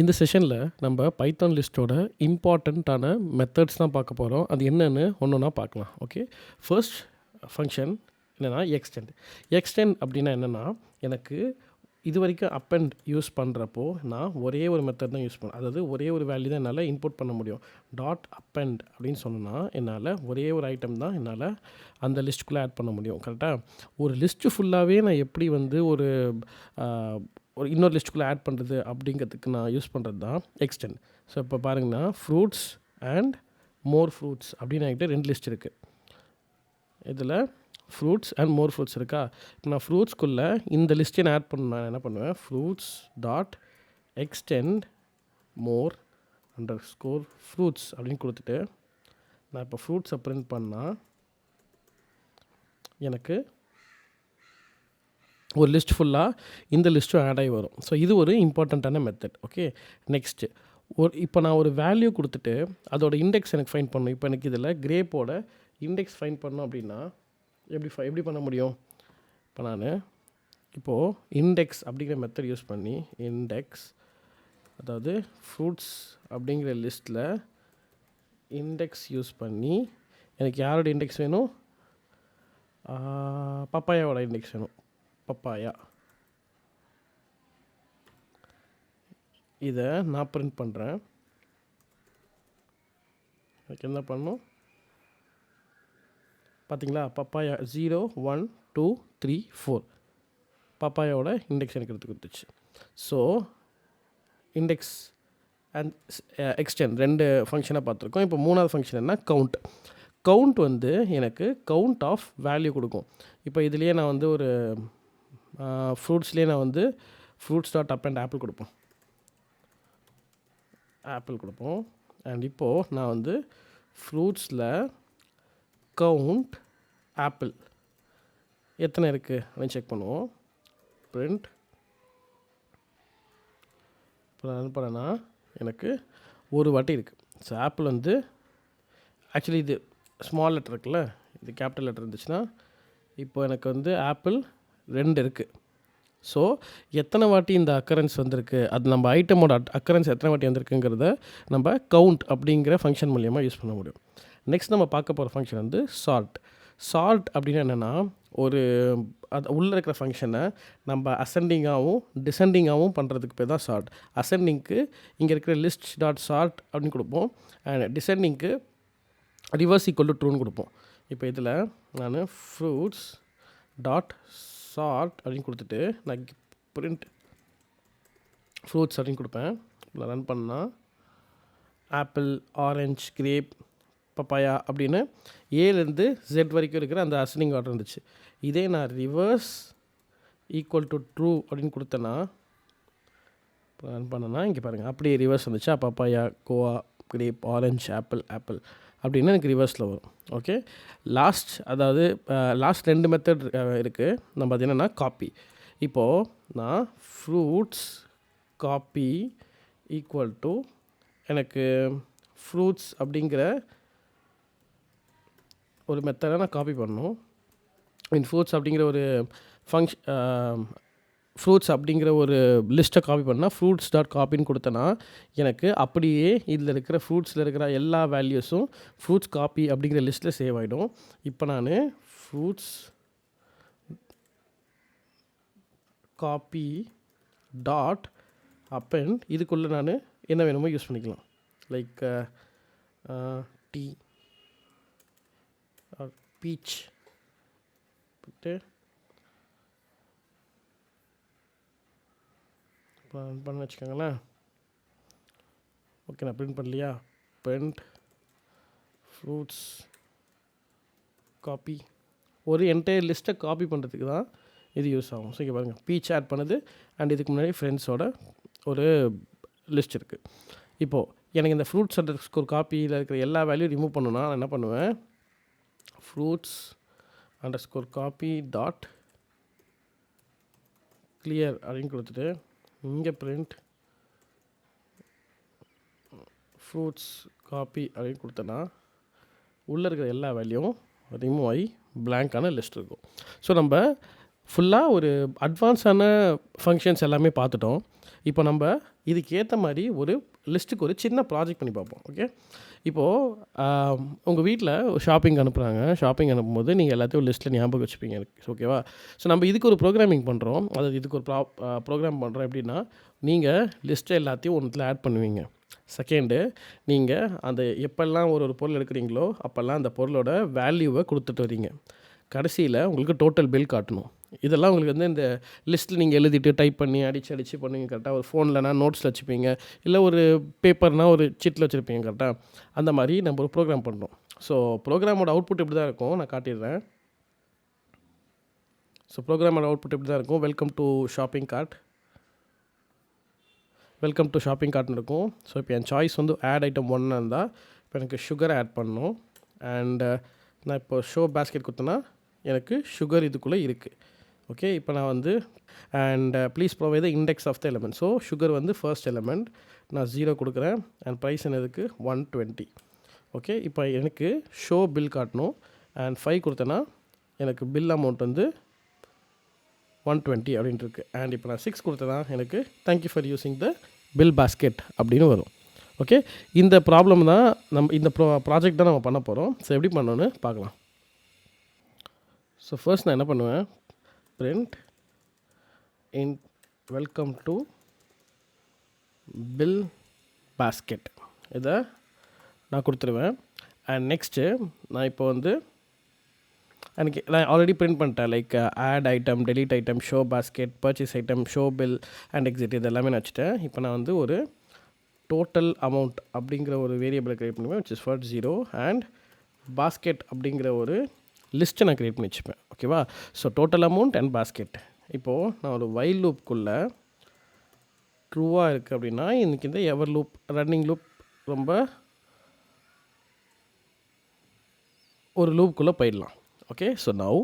இந்த செஷனில் நம்ம பைத்தான் லிஸ்ட்டோட இம்பார்ட்டண்ட்டான மெத்தட்ஸ் தான் பார்க்க போகிறோம். அது என்னென்னு ஒன்று ஒன்றா பார்க்கலாம். ஓகே, ஃபர்ஸ்ட் ஃபங்க்ஷன் என்னென்னா எக்ஸ்டெண்ட். எக்ஸ்டெண்ட் அப்படின்னா என்னென்னா, எனக்கு இது வரைக்கும் அப்பெண்ட் யூஸ் பண்ணுறப்போ நான் ஒரே ஒரு மெத்தட் தான் யூஸ் பண்ணேன். அதாவது ஒரே ஒரு வேல்யூ தான் என்னால் இன்புட் பண்ண முடியும். டாட் அப்பெண்ட் அப்படின்னு சொன்னால் என்னால் ஒரே ஒரு ஐட்டம் தான் என்னால் அந்த லிஸ்ட்டுக்குள்ளே ஆட் பண்ண முடியும். கரெக்டாக ஒரு லிஸ்ட்டு ஃபுல்லாகவே நான் எப்படி வந்து ஒரு இன்னொரு லிஸ்ட்டுக்குள்ளே ஆட் பண்ணுறது அப்படிங்கிறதுக்கு நான் யூஸ் பண்ணுறது தான் எக்ஸ்டெண்ட். ஸோ இப்போ பாருங்கன்னா ஃப்ரூட்ஸ் அண்ட் மோர் ஃப்ரூட்ஸ் அப்படின்னு என்கிட்ட 2 லிஸ்ட் இருக்குது. இதில் ஃப்ரூட்ஸ் அண்ட் மோர் ஃப்ரூட்ஸ் இருக்கா. இப்போ நான் ஃப்ரூட்ஸ்க்குள்ளே இந்த லிஸ்ட்டை நான் ஆட் பண்ண என்ன பண்ணுவேன், ஃப்ரூட்ஸ் டாட் எக்ஸ்டெண்ட் மோர் அண்டர்ஸ்கோர் ஃப்ரூட்ஸ் அப்படின்னு கொடுத்துட்டு நான் இப்போ ஃப்ரூட்ஸை பிரிண்ட் பண்ணால் எனக்கு ஒரு லிஸ்ட் ஃபுல்லாக இந்த லிஸ்ட்டும் ஆட் ஆகி வரும். ஸோ இது ஒரு இம்பார்ட்டண்ட்டான மெத்தட். ஓகே, நெக்ஸ்ட்டு இப்போ நான் ஒரு வேல்யூ கொடுத்துட்டு அதோட இண்டெக்ஸ் எனக்கு ஃபைண்ட் பண்ணணும். இப்போ எனக்கு இதில் கிரேப்போட இண்டெக்ஸ் ஃபைண்ட் பண்ணோம் அப்படின்னா எப்படி பண்ண முடியும். இப்போ நான் இப்போது இண்டெக்ஸ் அப்படிங்கிற மெத்தட் யூஸ் பண்ணி இண்டெக்ஸ், அதாவது ஃப்ரூட்ஸ் அப்படிங்கிற லிஸ்ட்டில் இண்டெக்ஸ் யூஸ் பண்ணி எனக்கு யாரோட இண்டெக்ஸ் வேணும், பப்பாயாவோட இண்டெக்ஸ் வேணும். பப்பாயா இதை நான் பிரிண்ட் பண்ணுறேன். எனக்கு என்ன பண்ணணும் பார்த்தீங்களா, பப்பாயா 0 1 2 3 4 பப்பாயாவோட இண்டெக்ஸ் எனக்கு எடுத்து கொடுத்துச்சு. ஸோ இண்டெக்ஸ் அண்ட் எக்ஸ்டெண்ட் 2 ஃபங்க்ஷனாக பார்த்துருக்கோம். இப்போ 3வது ஃபங்க்ஷன் என்ன, கவுண்ட். கவுண்ட் வந்து எனக்கு கவுண்ட் ஆஃப் வேல்யூ கொடுக்கும். இப்போ இதுலேயே நான் வந்து ஒரு ஃப்ரூட்ஸ்லேயே நான் வந்து fruits dot up and apple கொடுப்போம். அண்ட் இப்போது நான் வந்து ஃப்ரூட்ஸில் கவுண்ட் ஆப்பிள் எத்தனை இருக்குது அப்படின்னு செக் பண்ணுவோம். பிரிண்ட் இப்போ நான் என்ன பண்ணேன்னா எனக்கு ஒரு வாட்டி இருக்குது. ஸோ ஆப்பிள் வந்து ஆக்சுவலி இது ஸ்மால் லெட்டர் இருக்குல்ல, இது கேபிட்டல் லெட்டர் இருந்துச்சுன்னா இப்போ எனக்கு வந்து ஆப்பிள் 2 இருக்குது. ஸோ எத்தனை வாட்டி இந்த அக்கரன்ஸ் வந்திருக்கு, அது நம்ம ஐட்டமோட அக்கரன்ஸ் எத்தனை வாட்டி வந்திருக்குங்கிறத நம்ம கவுண்ட் அப்படிங்கிற ஃபங்க்ஷன் மூலியமாக யூஸ் பண்ண முடியும். நெக்ஸ்ட் நம்ம பார்க்க போகிற ஃபங்க்ஷன் வந்து சார்ட். சார்ட் அப்படின்னா என்னென்னா, ஒரு அது உள்ளே இருக்கிற ஃபங்க்ஷனை நம்ம அசெண்டிங்காகவும் டிசெண்டிங்காகவும் பண்ணுறதுக்கு பேர் தான் சார்ட். அசெண்டிங்க்கு இங்கே இருக்கிற லிஸ்ட் டாட் சார்ட் அப்படின்னு கொடுப்போம். அண்ட் டிசெண்டிங்க்கு ரிவர்ஸ் ஈக்குவல் டு ட்ரூன்னு கொடுப்போம். இப்போ இதில் நான் ஃப்ரூட்ஸ் டாட் சார்ட் அப்படின்னு கொடுத்துட்டு நான் பிரிண்ட் ஃப்ரூட்ஸ் அப்படின்னு கொடுப்பேன். நான் ரன் பண்ணால் ஆப்பிள், ஆரஞ்ச், கிரேப், பப்பாயா அப்படின்னு ஏலேருந்து Z வரைக்கும் இருக்கிற அந்த அசெண்டிங் ஆர்டர் இருந்துச்சு. இதே நான் ரிவர்ஸ் ஈக்குவல் டு ட்ரூ அப்படின்னு கொடுத்தேன்னா ரன் பண்ணேன்னா இங்கே பாருங்கள் அப்படியே ரிவர்ஸ் வந்துச்சா, papaya, guava, grape, orange, apple அப்படின்னு எனக்கு ரிவர்ஸில் வரும். ஓகே, அதாவது லாஸ்ட் 2 மெத்தட் இருக்குது. நம்ம அது என்னென்னா காப்பி. இப்போது நான் ஃப்ரூட்ஸ் காப்பி ஈக்குவல் டு எனக்கு ஃப்ரூட்ஸ் அப்படிங்கிற ஒரு மெத்தடை நான் காப்பி பண்ணணும். ஃப்ரூட்ஸ் அப்படிங்கிற ஒரு ஃப்ரூட்ஸ் அப்படிங்கிற ஒரு லிஸ்ட்டை காப்பி பண்ணால் ஃப்ரூட்ஸ் டாட் காப்பின்னு கொடுத்தேன்னா எனக்கு அப்படியே இதில் இருக்கிற ஃப்ரூட்ஸில் இருக்கிற எல்லா வேல்யூஸும் ஃப்ரூட்ஸ் காப்பி அப்படிங்கிற லிஸ்ட்டில் சேவ் ஆகிடும். இப்போ நான் ஃப்ரூட்ஸ் காப்பி டாட் அப்பெண்ட் இதுக்குள்ளே நான் என்ன வேணுமோ யூஸ் பண்ணிக்கலாம். லைக் டீ ஆர் பீச் போட்டு பண்ண வச்சுக்கோங்களேன். ஓகே, நான் பிரிண்ட் பண்ணலையா, பிரிண்ட் ஃப்ரூட்ஸ் காப்பி ஒரு என்டையர் லிஸ்ட்டை காப்பி பண்ணுறதுக்கு தான் இது யூஸ் ஆகும். ஸோ இங்கே பாருங்கள், பீச் ஆட் பண்ணுது அண்ட் இதுக்கு முன்னாடி ஃப்ரெண்ட்ஸோட ஒரு லிஸ்ட் இருக்குது. இப்போது எனக்கு இந்த ஃப்ரூட்ஸ் அண்டர்ஸ்கோர் காப்பியில் இருக்கிற எல்லா வேல்யூ ரிமூவ் பண்ணணுன்னா நான் என்ன பண்ணுவேன், fruits underscore copy dot clear அப்படின்னு கொடுத்துட்டு இங்கே பிரிண்ட் ஃப்ரூட்ஸ் காப்பி அப்படின்னு கொடுத்தேன்னா உள்ளே இருக்கிற எல்லா வேல்யூவும் ரிமூவ் ஆகி பிளாங்கான லிஸ்ட் இருக்கும். ஸோ நம்ம ஃபுல்லாக ஒரு அட்வான்ஸான ஃபங்க்ஷன்ஸ் எல்லாமே பார்த்துட்டோம். இப்போ நம்ம இதுக்கு ஏற்ற மாதிரி ஒரு லிஸ்ட்டுக்கு ஒரு சின்ன ப்ராஜெக்ட் பண்ணி பார்ப்போம். ஓகே, இப்போது உங்கள் வீட்டில் ஷாப்பிங் அனுப்புகிறாங்க. ஷாப்பிங் அனுப்பும்போது நீங்கள் எல்லாத்தையும் லிஸ்ட்டில் ஞாபகம் வச்சுப்பீங்க. ஓகேவா? ஸோ நம்ம இதுக்கு ஒரு ப்ரோக்ராமிங் பண்ணுறோம். அதாவது இதுக்கு ஒரு ப்ரோக்ராம் பண்ணுறோம். எப்படின்னா, நீங்கள் லிஸ்ட்டை எல்லாத்தையும் ஒன்றுத்தில் ஆட் பண்ணுவீங்க. செகண்டு, நீங்கள் அந்த எப்போல்லாம் ஒரு பொருள் எடுக்கிறீங்களோ அப்போல்லாம் அந்த பொருளோட வேல்யூவை கொடுத்துட்டு வரீங்க. கடைசியில் உங்களுக்கு டோட்டல் பில் காட்டணும். இதெல்லாம் உங்களுக்கு வந்து இந்த லிஸ்ட்டில் நீங்கள் எழுதிட்டு டைப் பண்ணி அடித்து பண்ணுவீங்க கரெக்டாக. ஒரு ஃபோன்லனா நோட்ஸில் வச்சுப்பீங்க, இல்லை ஒரு பேப்பர்னால் ஒரு சீட்டில் வச்சுருப்பீங்க கரெக்டாக. அந்த மாதிரி நம்ம ஒரு ப்ரோக்ராம் பண்ணுறோம். ஸோ ப்ரோக்ராமோட அவுட்புட் இப்படி தான் இருக்கும். நான் காட்டிடுறேன். ஸோ ப்ரோக்ராமோட அவுட்புட் இப்படி தான் இருக்கும். வெல்கம் டு ஷாப்பிங் கார்ட்னு இருக்கும். ஸோ இப்போ என் சாய்ஸ் வந்து ஆட் ஐட்டம் 1 இருந்தால் இப்போ எனக்கு சுகர் ஆட் பண்ணணும். அண்டு நான் இப்போ ஷோ பேஸ்கெட் கொடுத்தேன்னா எனக்கு சுகர் இதுக்குள்ளே இருக்குது. ஓகே, இப்போ நான் வந்து and please provide the index of the element. So sugar வந்து ஃபர்ஸ்ட் எலிமெண்ட், நான் 0 கொடுக்குறேன். அண்ட் ப்ரைஸ் என்னதுக்கு 120. ஓகே, இப்போ எனக்கு ஷோ பில் காட்டணும். அண்ட் 5 கொடுத்தேன்னா எனக்கு பில் அமௌண்ட் வந்து 120 அப்படின்ட்டு இருக்குது. அண்ட் இப்போ நான் 6 கொடுத்தேன்னா எனக்கு thank you for using the bill basket அப்படின்னு வரும். ஓகே, இந்த ப்ராப்ளம் தான் இந்த ப்ராஜெக்ட் தான் நம்ம பண்ண போகிறோம். ஸோ எப்படி பண்ணோன்னு பார்க்கலாம். ஸோ ஃபர்ஸ்ட் நான் என்ன பண்ணுவேன், print in welcome to bill basket இதை நான் கொடுத்துருவேன். அண்ட் நெக்ஸ்ட்டு நான் இப்போ வந்து எனக்கு நான் ஆல்ரெடி பிரிண்ட் பண்ணிட்டேன். Like add item, delete item, show basket, purchase item, show bill and exit, இது எல்லாமே நான் வச்சுட்டேன். இப்போ நான் வந்து ஒரு டோட்டல் அமௌண்ட் அப்படிங்கிற ஒரு வேரியபிளை க்ரியேட் பண்ணுவேன், which is for 0, and basket அப்படிங்கிற ஒரு லிஸ்ட்டை நான் க்ரியேட் பண்ணி வச்சுப்பேன். ஓகேவா? So total amount and basket. இப்போது நான் ஒரு வைல் லூப்புக்குள்ளே ட்ரூவாக இருக்குது அப்படின்னா இன்றைக்கி இந்த எவர் லூப், ரன்னிங் லூப் ரொம்ப ஒரு லூப்புக்குள்ளே போயிடலாம். ஓகே, ஸோ நவ்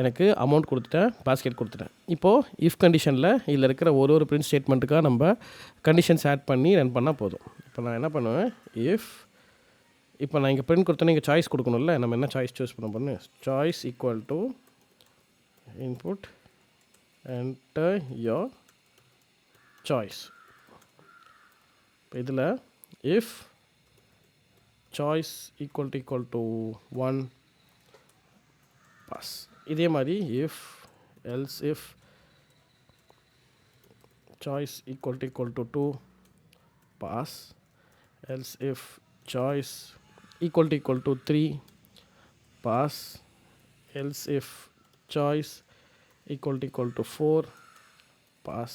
எனக்கு அமௌண்ட் கொடுத்துட்டேன், பாஸ்கெட் கொடுத்துட்டேன். இப்போது இஃப் கண்டிஷனில் இதில் இருக்கிற ஒரு பிரிண்ட் ஸ்டேட்மெண்ட்டுக்காக நம்ம கண்டிஷன்ஸ் ஆட் பண்ணி ரன் பண்ணால் போதும். இப்போ நான் என்ன பண்ணுவேன், இப்போ நான் இங்கே பிரிண்ட் கொடுத்தேன்னா இங்கே சாய்ஸ் கொடுக்கணும்ல, நம்ம என்ன சாய்ஸ் சூஸ் பண்ண choice equal to input enter your choice. இப்போ இதில் if choice equal to 1 pass. இதே மாதிரி if else if choice equal to 2 pass, else if choice equal to 3 pass, else if choice equal to 4 pass,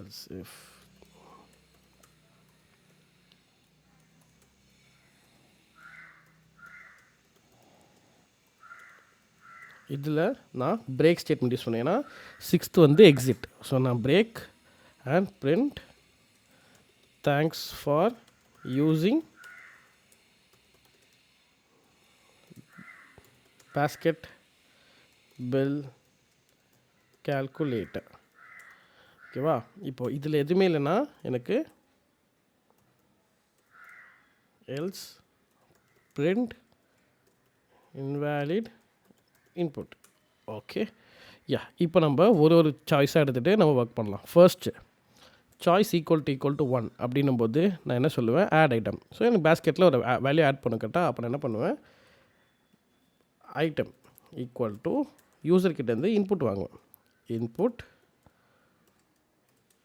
else if இதில் நான் break statement use பண்ணேன். ஏன்னா 6th வந்து exit. So நான் break and print thanks for using basket bill calculator. ஓகேவா? இப்போது இதில் எதுவுமே இல்லைன்னா எனக்கு else print invalid input. Okay, இப்போ நம்ம ஒரு சாய்ஸாக எடுத்துகிட்டு நம்ம ஒர்க் பண்ணலாம். ஃபர்ஸ்ட்டு சாய்ஸ் ஈக்குவல் டு 1 அப்படின்னும் போது நான் என்ன சொல்லுவேன், ஆட் ஐட்டம். ஸோ எனக்கு பேஸ்கெட்டில் ஒரு வேல்யூ ஆட் பண்ண கேட்டால் அப்போ நான் என்ன பண்ணுவேன், ஐட்டம் ஈக்குவல் டு யூசர்கிட்டேருந்து இன்புட் வாங்குவேன். Input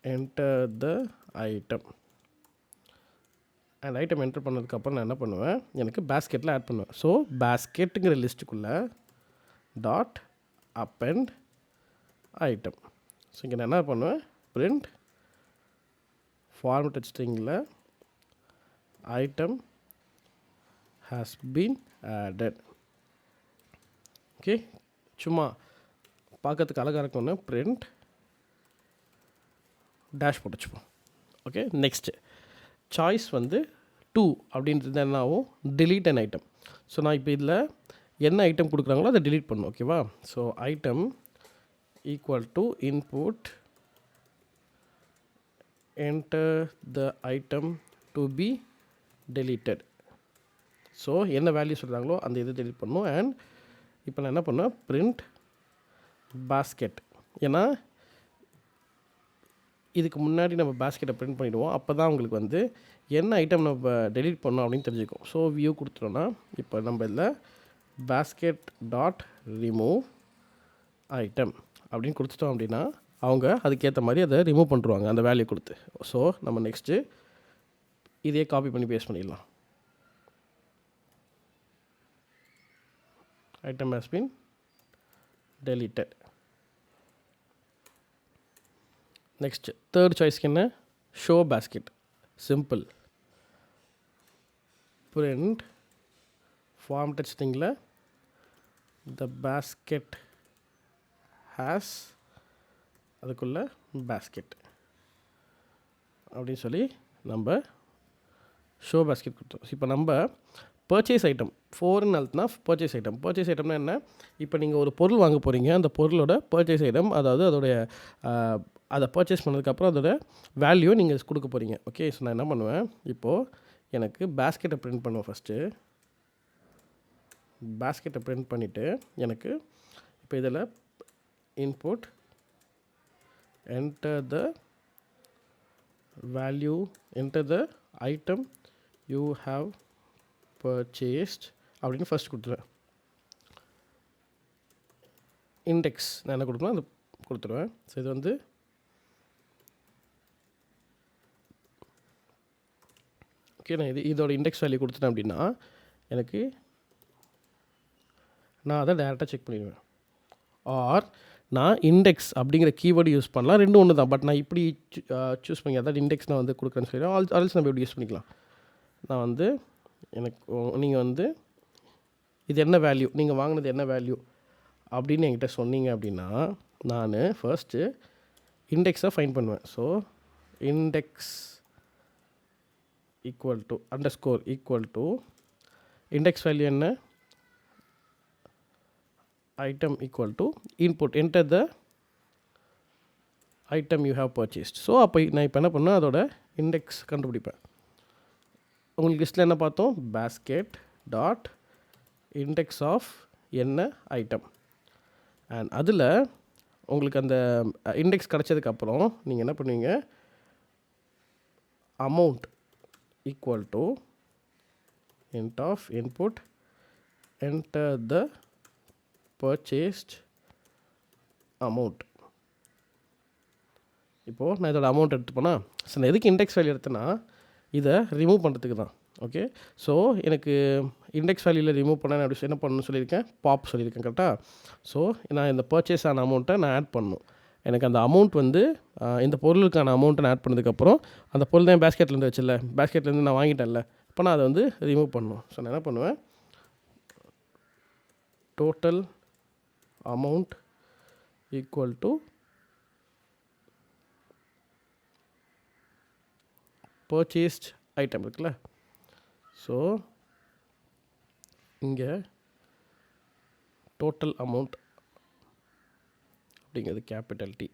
enter the item. And item enter பண்ணதுக்கப்புறம் நான் என்ன பண்ணுவேன், எனக்கு பேஸ்கெட்டில் ஆட் பண்ணுவேன். ஸோ பேஸ்கெட்டுங்கிற லிஸ்ட்டுக்குள்ளே டாட் அப்பெண்ட் ஐட்டம். ஸோ இங்கே நான் என்ன பண்ணுவேன், பிரிண்ட் ஃபார்மேட்டட் ஸ்ட்ரிங்கில் item has been added. Okay, சும்மா பார்க்கறதுக்கு அழகாக இருக்கணும்னு பிரிண்ட் டேஷ் போட்டு வச்சுப்போம். ஓகே, நெக்ஸ்ட்டு சாய்ஸ் வந்து 2 அப்படின்றது என்ன ஆகும், delete an item. ஸோ நான் இப்போ இதில் என்ன ஐட்டம் கொடுக்குறாங்களோ அதை delete பண்ணணும். ஓகேவா? So item equal to input enter the item to be deleted. So என்ன வேல்யூ சொல்கிறாங்களோ அந்த இது delete பண்ணணும். அண்ட் இப்போ நான் என்ன பண்ணேன், பிரிண்ட் பாஸ்கெட். ஏன்னா இதுக்கு முன்னாடி நம்ம பேஸ்கெட்டை பிரிண்ட் பண்ணிவிடுவோம். அப்போ தான் உங்களுக்கு வந்து என்ன ஐட்டம் நம்ம டெலீட் பண்ணோம் அப்படின்னு தெரிஞ்சுக்கும். ஸோ வியூ கொடுத்துட்டோன்னா இப்போ நம்ம இதில் basket டாட் ரிமூவ் ஐட்டம் அப்படின்னு கொடுத்துட்டோம் அப்படின்னா அவங்க அதுக்கேற்ற மாதிரி அதை ரிமூவ் பண்ணிடுவாங்க அந்த வேல்யூ கொடுத்து. ஸோ நம்ம நெக்ஸ்ட்டு இதே காப்பி பண்ணி பேஸ்ட் பண்ணிடலாம். Item has been deleted. Next third சாய்ஸ்க்கு என்ன, show basket. Simple, print formatted ஸ்ட்ரிங்கில் த பேஸ்கெட் ஹேஸ் அதுக்குள்ள பேஸ்கெட் அப்படின்னு சொல்லி நம்ம ஷோ பேஸ்கெட் கொடுத்தோம். இப்போ நம்ம பர்ச்சேஸ் ஐட்டம் 4ன்னு அழுத்தினா பர்ச்சேஸ் ஐட்டம். பர்ச்சேஸ் ஐட்டம்னா என்ன, இப்போ நீங்கள் ஒரு பொருள் வாங்க போகிறீங்க, அந்த பொருளோட பர்ச்சேஸ் ஐட்டம், அதாவது அதோடைய அதை பர்ச்சேஸ் பண்ணதுக்கப்புறம் அதோட வேல்யூ நீங்கள் கொடுக்க போகிறீங்க. ஓகே, ஸோ நான் என்ன பண்ணுவேன், இப்போது எனக்கு பேஸ்கெட்டை பிரிண்ட் பண்ணுவேன். ஃபஸ்ட்டு பேஸ்கெட்டை பிரிண்ட் பண்ணிவிட்டு எனக்கு இப்போ இதில் input enter the value, enter the item you have purchased அப்படின்னு ஃபஸ்ட் கொடுத்துருவேன். இண்டெக்ஸ் நான் என்ன கொடுக்கணும் அது கொடுத்துருவேன். ஸோ இது வந்து ஓகே, நான் இதோட இண்டெக்ஸ் வேல்யூ கொடுத்துட்டேன் அப்படின்னா எனக்கு நான் அதை டேரெக்டாக செக் பண்ணிடுவேன். ஆர் நான் இண்டெக்ஸ் அப்படிங்கிற கீவேர்டு யூஸ் பண்ணலாம், ரெண்டும் ஒன்று தான். பட் நான் இப்படி சூஸ் பண்ணி அதாவது இண்டெக்ஸ் நான் வந்து கொடுக்குறேன்னு சொல்லி ஆல்ஸ் நம்ம எப்படி யூஸ் பண்ணிக்கலாம். நான் வந்து எனக்கு நீங்கள் வந்து இது என்ன வேல்யூ, நீங்கள் வாங்கினது என்ன வேல்யூ அப்படின்னு என்கிட்ட சொன்னீங்க அப்படின்னா நான் ஃபர்ஸ்ட்டு இண்டெக்ஸை ஃபைண்ட் பண்ணுவேன். So index equal to underscore equal to index value என்ன, item equal to input enter the item you have purchased. So அப்போ நான் இப்போ என்ன பண்ணேன், அதோட இண்டெக்ஸ் கண்டுபிடிப்பேன். உங்களுக்கு லிஸ்ட்டில் என்ன பார்த்தோம், basket டாட் இண்டெக்ஸ் ஆஃப் என்ன ஐட்டம். அண்ட் அதில் உங்களுக்கு அந்த இண்டெக்ஸ் கிடச்சதுக்கப்புறம் நீங்கள் என்ன பண்ணுவீங்க, amount equal to int of input enter the purchased amount. இப்போது நான் இதோட அமௌண்ட் எடுத்துப்போனா, ஸோ நான் எதுக்கு இண்டெக்ஸ் வேல்யூ எடுத்தேன்னா இதை ரிமூவ் பண்ணுறதுக்கு தான். ஓகே, ஸோ எனக்கு இண்டெக்ஸ் வேல்யூவில் ரிமூவ் பண்ண அப்படி என்ன பண்ணணும்னு சொல்லியிருக்கேன், பாப் சொல்லியிருக்கேன் கரெக்டாக. ஸோ நான் இந்த பர்ச்சேஸ் ஆன அமௌண்ட்டை நான் ஆட் பண்ணணும். எனக்கு அந்த அமௌண்ட் வந்து இந்த பொருளுக்கான அமௌண்ட்டை நான் ஆட் பண்ணதுக்கப்புறம் அந்த பொருள் தான் பேஸ்கெட்லேருந்து வச்சில்ல, பேஸ்கெட்லேருந்து நான் வாங்கிட்டேன்ல, அப்போ நான் அதை வந்து ரிமூவ் பண்ணணும். ஸோ நான் என்ன பண்ணுவேன், total amount equal to purchased item இருக்குல்ல. ஸோ இங்கே டோட்டல் அமௌண்ட் அப்படிங்கிறது capital T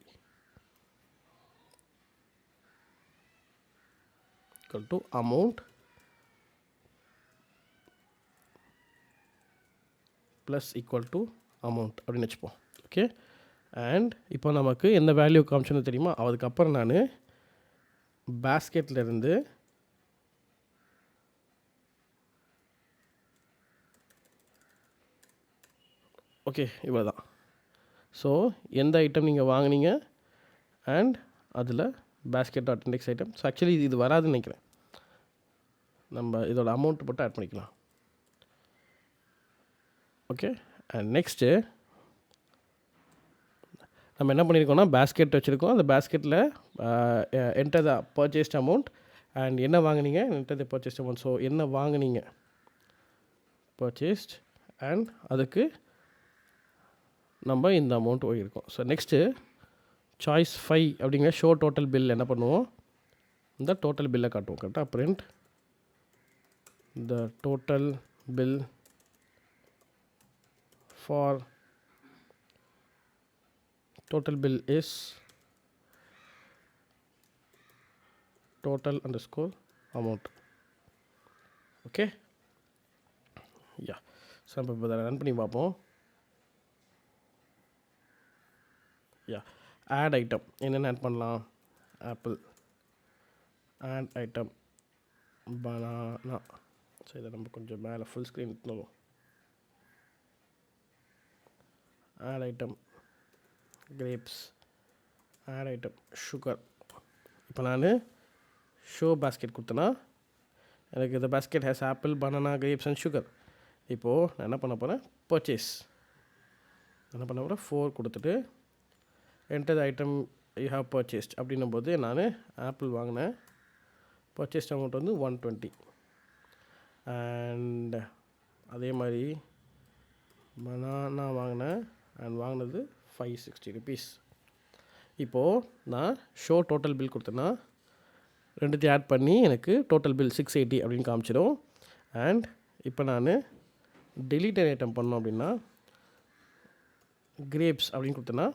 equal to amount plus equal to amount அப்படின்னு வச்சுப்போம். ஓகே, அண்ட் இப்போ நமக்கு எந்த வேல்யூ காமிச்சுன்னு தெரியுமா, அதுக்கப்புறம் நான் பேஸ்கெட்லேருந்து ஓகே இவ்வளோ தான். ஸோ எந்த ஐட்டம் நீங்கள் வாங்கினீங்க அண்ட் அதில் basket dot index item. So actually இது வராதுன்னு நினைக்கிறேன், நம்ம இதோட அமௌண்ட் மட்டும் ஆட் பண்ணிக்கலாம். ஓகே, அண்ட் நெக்ஸ்ட்டு நம்ம என்ன பண்ணியிருக்கோம்னா பேஸ்கெட் வச்சுருக்கோம். அந்த பேஸ்கெட்டில் enter the purchased amount and என்ன வாங்கினீங்க, enter the purchased amount. So என்ன வாங்கினீங்க பர்ச்சேஸ்ட் அண்ட் அதுக்கு நம்ம இந்த அமௌண்ட் போயிருக்கோம். ஸோ நெக்ஸ்ட்டு சாய்ஸ் 5 அப்படிங்கிற ஷோ டோட்டல் பில் என்ன பண்ணுவோம், இந்த டோட்டல் பில்லை காட்டுவோம் கரெக்டாக. Print the total bill for total bill is total underscore amount. Okay, yeah. So நம்ம இப்போ ரன் பண்ணி பார்ப்போம். யா, ஆட் ஐட்டம் என்னென்ன ஆட் பண்ணலாம், apple add item banana. So இதை நம்ம கொஞ்சம் மேலே ஃபுல் ஸ்க்ரீன் எடுத்துனோம். Add item grapes, add item sugar. இப்போ நான் ஷோ பேஸ்கெட் கொடுத்தேன்னா எனக்கு இந்த basket has apple banana grapes and sugar. இப்போது நான் என்ன பண்ண போகிறேன், பர்ச்சேஸ் என்ன பண்ண போகிறேன், 4 கொடுத்துட்டு enter item you have purchased அப்படின்னும் போது நான் ஆப்பிள் வாங்கினேன். பர்ச்சேஸ்ட் அமௌண்ட் வந்து 120. அண்ட் அதே மாதிரி பனானா வாங்கினேன் அண்ட் வாங்கினது 560 rupees. இப்போது நான் ஷோ டோட்டல் பில் கொடுத்தேன்னா ரெண்டுத்தையும் ஆட் பண்ணி எனக்கு டோட்டல் பில் 680 அப்படின்னு காமிச்சிடும். அண்ட் இப்போ நான் delete an ஐட்டம் பண்ணோம் அப்படின்னா கிரேப்ஸ் அப்படின்னு கொடுத்தேன்னா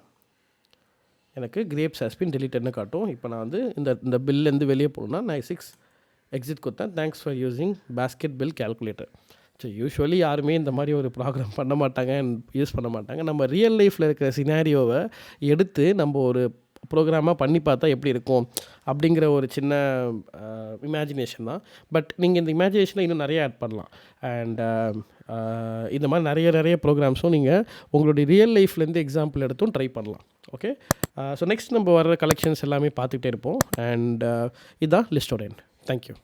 எனக்கு கிரேப்ஸ் ஹஸ் பின் டெலிட்டட்னு காட்டும். இப்போ நான் வந்து இந்த பில்லேருந்து வெளியே போகணுன்னா நான் 6 எக்ஸிட் கொடுத்தேன். Thanks for using basket bill calculator. So usually யாருமே இந்த மாதிரி ஒரு ப்ராக்ராம் பண்ண மாட்டாங்க, யூஸ் பண்ண மாட்டாங்க. நம்ம ரியல் லைஃப்பில் இருக்கிற சினாரியோவை எடுத்து நம்ம ஒரு ப்ரோக்ராமாக பண்ணி பார்த்தா எப்படி இருக்கும் அப்படிங்கிற ஒரு சின்ன இமேஜினேஷன் தான். பட் நீங்கள் இந்த இமேஜினேஷனை இன்னும் நிறைய ஆட் பண்ணலாம். அண்ட் இந்த மாதிரி நிறைய ப்ரோக்ராம்ஸும் நீங்கள் உங்களுடைய ரியல் லைஃப்லேருந்து எக்ஸாம்பிள் எடுத்தும் ட்ரை பண்ணலாம். ஓகே, ஸோ நெக்ஸ்ட் நம்ம வர்ற கலெக்ஷன்ஸ் எல்லாமே பார்த்துக்கிட்டே இருப்போம். அண்ட் இதுதான் லிஸ்டோட எண்ட். தேங்க்யூ.